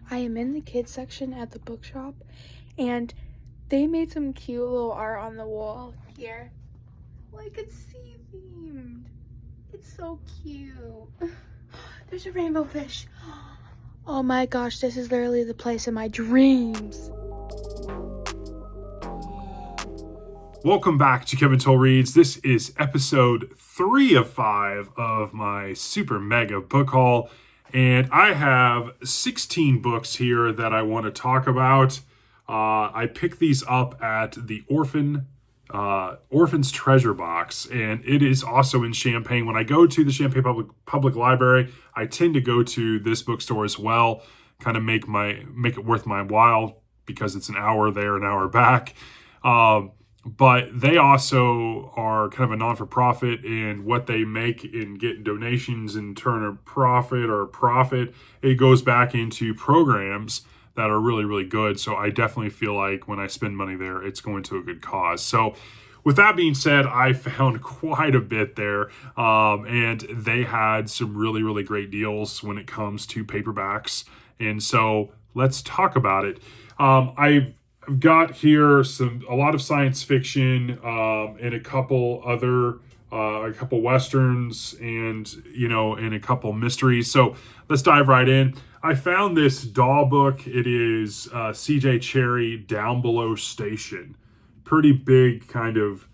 I am in the kids section at the bookshop, and they made some cute little art on the wall here. Like it's sea themed. It's so cute. There's a rainbow fish. Oh my gosh, this is literally the place of my dreams. Welcome back to Kevin Toll Reads. This is episode 3 of 5 of my super mega book haul. And I have 16 books here that I want to talk about. I picked these up at the Orphan's Treasure Box, and it is also in Champaign. When I go to the Champaign Public Library, I tend to go to this bookstore as well, kind of make it worth my while because it's an hour there, an hour back. But they also are kind of a non-for-profit, and what they make and get donations and turn a profit, it goes back into programs that are really, really good. So I definitely feel like when I spend money there, it's going to a good cause. So with that being said, I found quite a bit there, and they had some really, really great deals when it comes to paperbacks. And so let's talk about it. I've got here a lot of science fiction, and a couple westerns, and a couple mysteries. So let's dive right in. I found this Daw book. It is C.J. Cherryh, Down Below Station. Pretty big kind of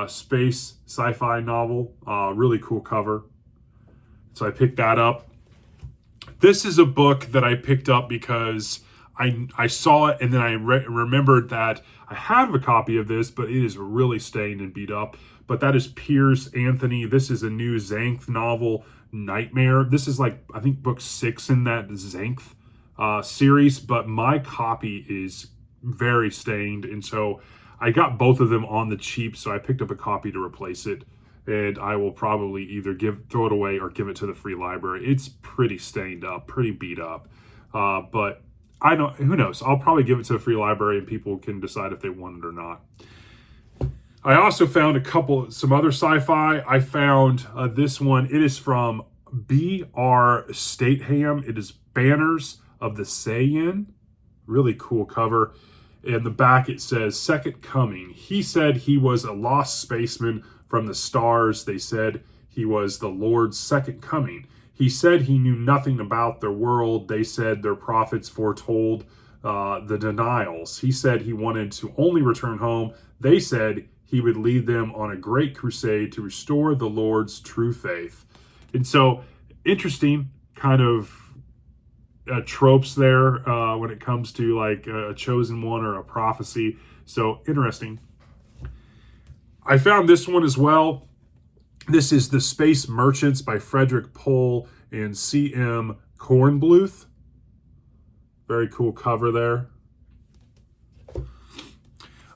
space sci-fi novel. Really cool cover. So I picked that up. This is a book that I picked up because I saw it, and then I remembered that I have a copy of this, but it is really stained and beat up. But that is Piers Anthony. This is a new Zanth novel, Nightmare. This is I think book 6 in that Zanth series, but my copy is very stained, and so I got both of them on the cheap, so I picked up a copy to replace it, and I will probably either throw it away or give it to the free library. It's pretty stained up, pretty beat up, but I don't. Who knows? I'll probably give it to the free library, and people can decide if they want it or not. I also found some other sci-fi. I found this one. It is from B.R. Stateham. It is Banners of the Saiyan. Really cool cover. In the back it says, Second Coming. He said he was a lost spaceman from the stars. They said he was the Lord's second coming. He said he knew nothing about their world. They said their prophets foretold the denials. He said he wanted to only return home. They said he would lead them on a great crusade to restore the Lord's true faith. And so, interesting kind of tropes there when it comes to a chosen one or a prophecy. So, interesting. I found this one as well. This is The Space Merchants by Frederick Pohl and C.M. Kornbluth. Very cool cover there.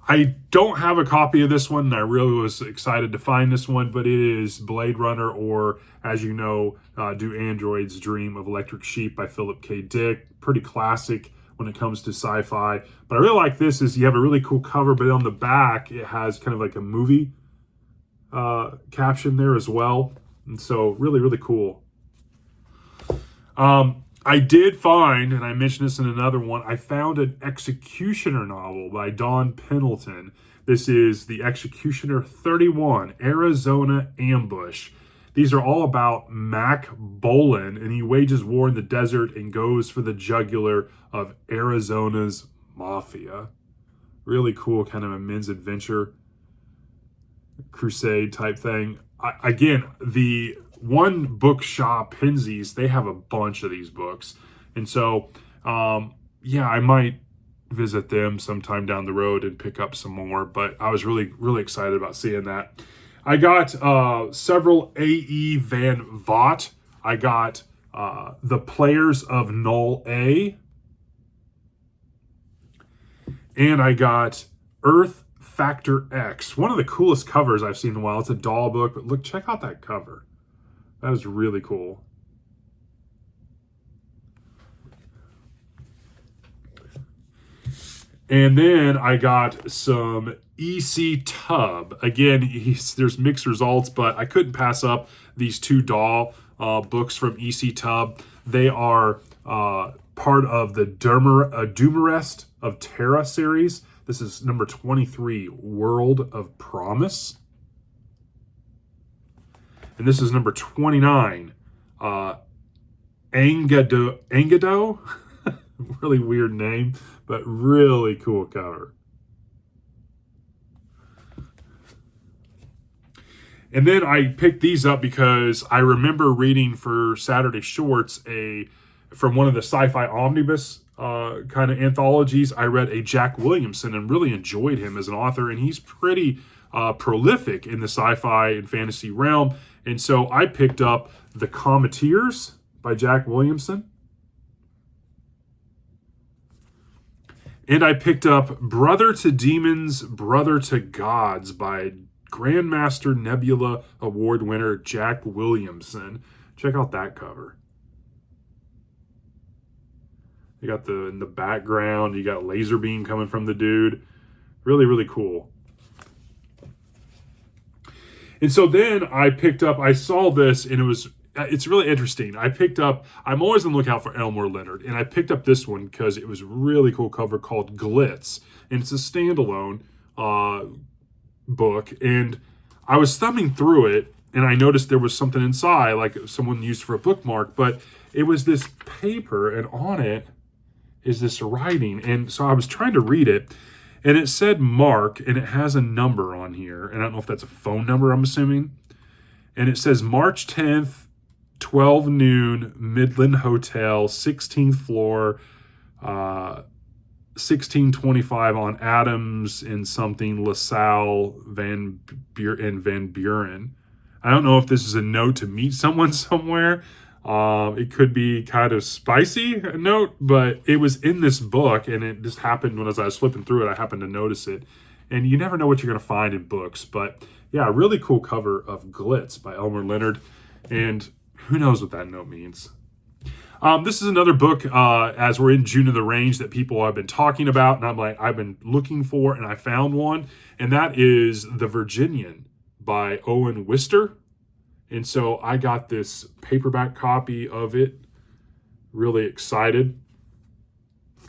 I don't have a copy of this one, and I really was excited to find this one, but it is Blade Runner, or, as you know, Do Androids Dream of Electric Sheep by Philip K. Dick. Pretty classic when it comes to sci-fi. But I really like this is you have a really cool cover, but on the back it has kind of like a movie caption there as well. And so really, really cool. I did find, and I mentioned this in another one, I found an Executioner novel by Don Pendleton. This is The Executioner 31, Arizona Ambush. These are all about Mac Bolan, and he wages war in the desert and goes for the jugular of Arizona's mafia. Really cool, kind of a men's adventure crusade type thing. Again, the One Bookshop, Penzies, they have a bunch of these books. And so, I might visit them sometime down the road and pick up some more. But I was really, really excited about seeing that. I got several A.E. Van Vogt. I got The Players of Null A. And I got Earth Factor X. One of the coolest covers I've seen in a while. It's a doll book, but look, check out that cover. That is really cool. And then I got some E.C. Tubb. Again, there's mixed results, but I couldn't pass up these two doll books from E.C. Tubb. They are part of the Dumarest of Terra series. This is number 23, World of Promise. And this is number 29, Angado. Really weird name, but really cool cover. And then I picked these up because I remember reading for Saturday Shorts from one of the sci-fi omnibus kind of anthologies. I read a Jack Williamson and really enjoyed him as an author, and he's pretty prolific in the sci-fi and fantasy realm. And so I picked up The Cometeers by Jack Williamson. And I picked up Brother to Demons, Brother to Gods by Grandmaster Nebula Award winner Jack Williamson. Check out that cover. You got in the background, you got laser beam coming from the dude. Really, really cool. And so then I saw this, and it's really interesting. I'm always on the lookout for Elmore Leonard, and I picked up this one because it was a really cool cover called Glitz, and it's a standalone book. And I was thumbing through it, and I noticed there was something inside, like someone used for a bookmark, but it was this paper, and on it is this writing. And so I was trying to read it, and it said Mark, and it has a number on here, and I don't know if that's a phone number, I'm assuming. And it says March 10th, 12 noon, Midland Hotel, 16th floor, 1625 on Adams and something, LaSalle, Van Buren. I don't know if this is a note to meet someone somewhere. It could be kind of spicy, a note, but it was in this book, and it just happened as I was flipping through it, I happened to notice it. And you never know what you're going to find in books. But yeah, a really cool cover of Glitz by Elmore Leonard. And who knows what that note means. This is another book, as we're in June of the Range, that people have been talking about. And I've been looking for, and I found one. And that is The Virginian by Owen Wister. And so I got this paperback copy of it. Really excited.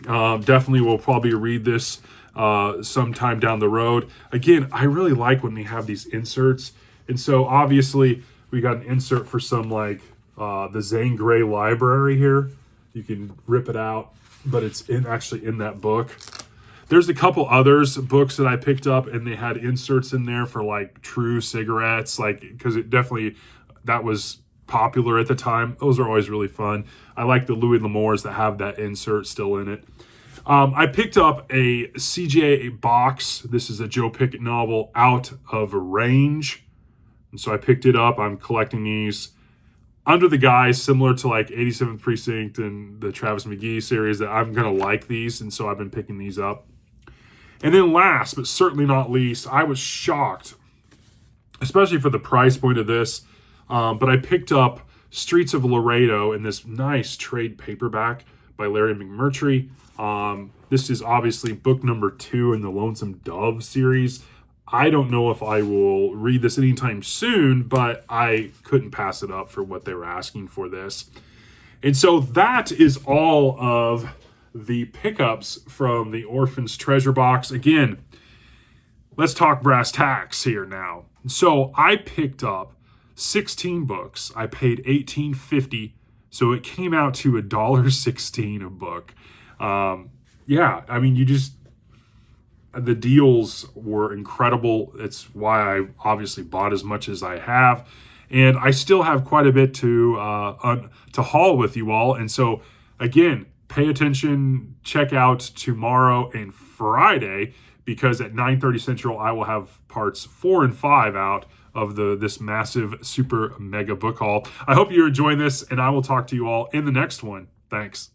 Definitely will probably read this sometime down the road. Again, I really like when they have these inserts. And so obviously we got an insert for some like the Zane Grey library here. You can rip it out, but it's actually in that book. There's a couple others books that I picked up, and they had inserts in there for like True cigarettes, like, because that was popular at the time. Those are always really fun. I like the Louis L'Amours that have that insert still in it. I picked up a CJ box. This is a Joe Pickett novel, Out of Range. And so I picked it up. I'm collecting these under the guise, similar to like 87th Precinct and the Travis McGee series, that I'm going to like these. And so I've been picking these up. And then last, but certainly not least, I was shocked, especially for the price point of this. But I picked up Streets of Laredo in this nice trade paperback by Larry McMurtry. This is obviously book number 2 in the Lonesome Dove series. I don't know if I will read this anytime soon, but I couldn't pass it up for what they were asking for this. And so that is all of the pickups from the Orphan's Treasure Box. Again, let's talk brass tacks here now. So I picked up 16 books. I paid $18.50, so it came out to $1.16 a book. Yeah, I mean, the deals were incredible. It's why I obviously bought as much as I have, and I still have quite a bit to haul with you all. And so, again, pay attention. Check out tomorrow and Friday, because at 9:30 Central, I will have parts 4 and 5 out of this massive super mega book haul. I hope you're enjoying this, and I will talk to you all in the next one. Thanks.